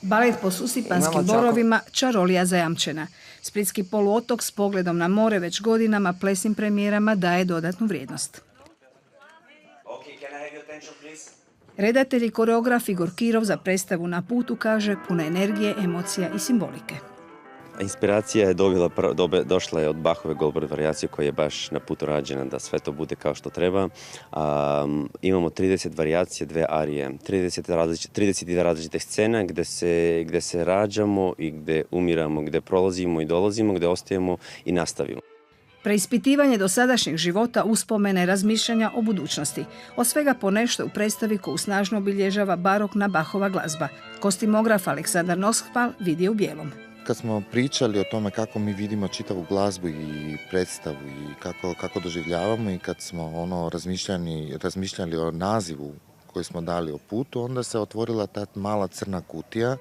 Balet po Susipanskim borovima čarolija zajamčena. Splitski poluotok s pogledom na more već godinama plesnim premijerama daje dodatnu vrijednost. Redatelj i koreograf Igor Kirov za predstavu Na putu kaže puna energije, emocija i simbolike. Inspiracija je došla je od Bachove Goldberg varijacije koja je baš na putu rađena da sve to bude kao što treba. Imamo 30 varijacija, 2 arije, 32 različite scene gdje se rađamo i gdje umiramo, gdje prolazimo i dolazimo, gdje ostajemo i nastavimo. Preispitivanje dosadašnjeg života, uspomene, razmišljanja o budućnosti. Od svega po nešto u predstavi koju snažno obilježava barokna Bachova glazba. Kostimograf Aleksandar Noskval vidi u bijelom. Kad smo pričali o tome kako mi vidimo čitavu glazbu i predstavu i kako doživljavamo i kad smo razmišljali o nazivu koji smo dali o putu, onda se otvorila ta mala crna kutija.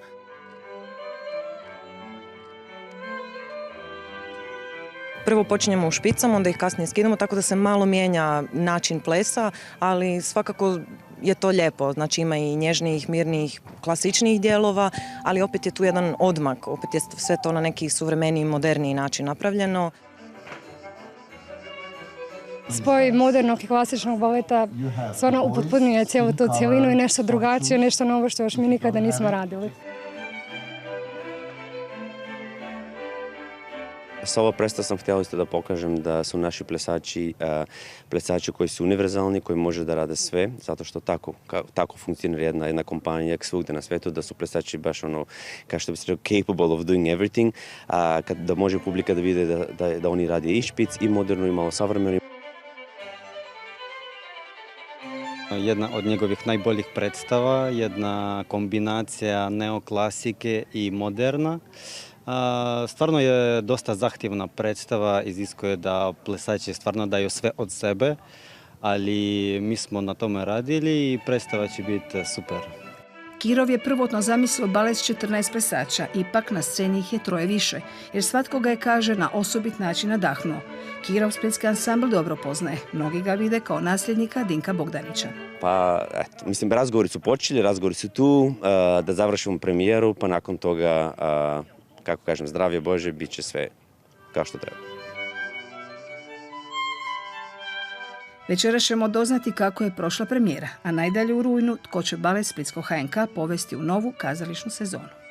Prvo počinjemo u špicama, onda ih kasnije skidamo, tako da se malo mijenja način plesa, ali svakako je to lijepo. Znači ima i nježnijih, mirnijih, klasičnijih dijelova, ali opet je tu jedan odmak, opet je sve to na neki suvremeniji, moderniji način napravljeno. Spoj modernog i klasičnog baleta stvarno upotpunjuje cijelu tu cjelinu i nešto drugačije, nešto novo što još mi nikada nismo radili. S ovo predstavu sam htjela isto da pokažem da su naši plesači koji su univerzalni, koji može da rade sve, zato što tako funkcionira jedna kompanija svugdje na svetu, da su plesači baš kao što bi se rekao, capable of doing everything, da može publika da vide da oni rade i špic, i moderno, i malo savremeno. Jedna od njegovih najboljih predstava, jedna kombinacija neoklasike i moderna. Stvarno je dosta zahtjevna predstava, iziskuje da plesači stvarno daju sve od sebe, ali mi smo na tome radili i predstava će biti super. Kirov je prvotno zamislio balet s 14 plesača, ipak na sceni ih je 3 više, jer svatko ga je, kaže, na osobit način nadahnuo. Kirov splitski ansambl dobro poznaje, mnogi ga vide kao nasljednika Dinka Bogdanića. Pa, mislim, razgovori su počeli, razgovori su tu, da završimo premijeru, pa nakon toga, kako kažem, zdravlje Bože, bit će sve kao što treba. Večeras ćemo doznati kako je prošla premijera, a najdalje u rujnu tko će balet Splitskog HNK povesti u novu kazališnu sezonu.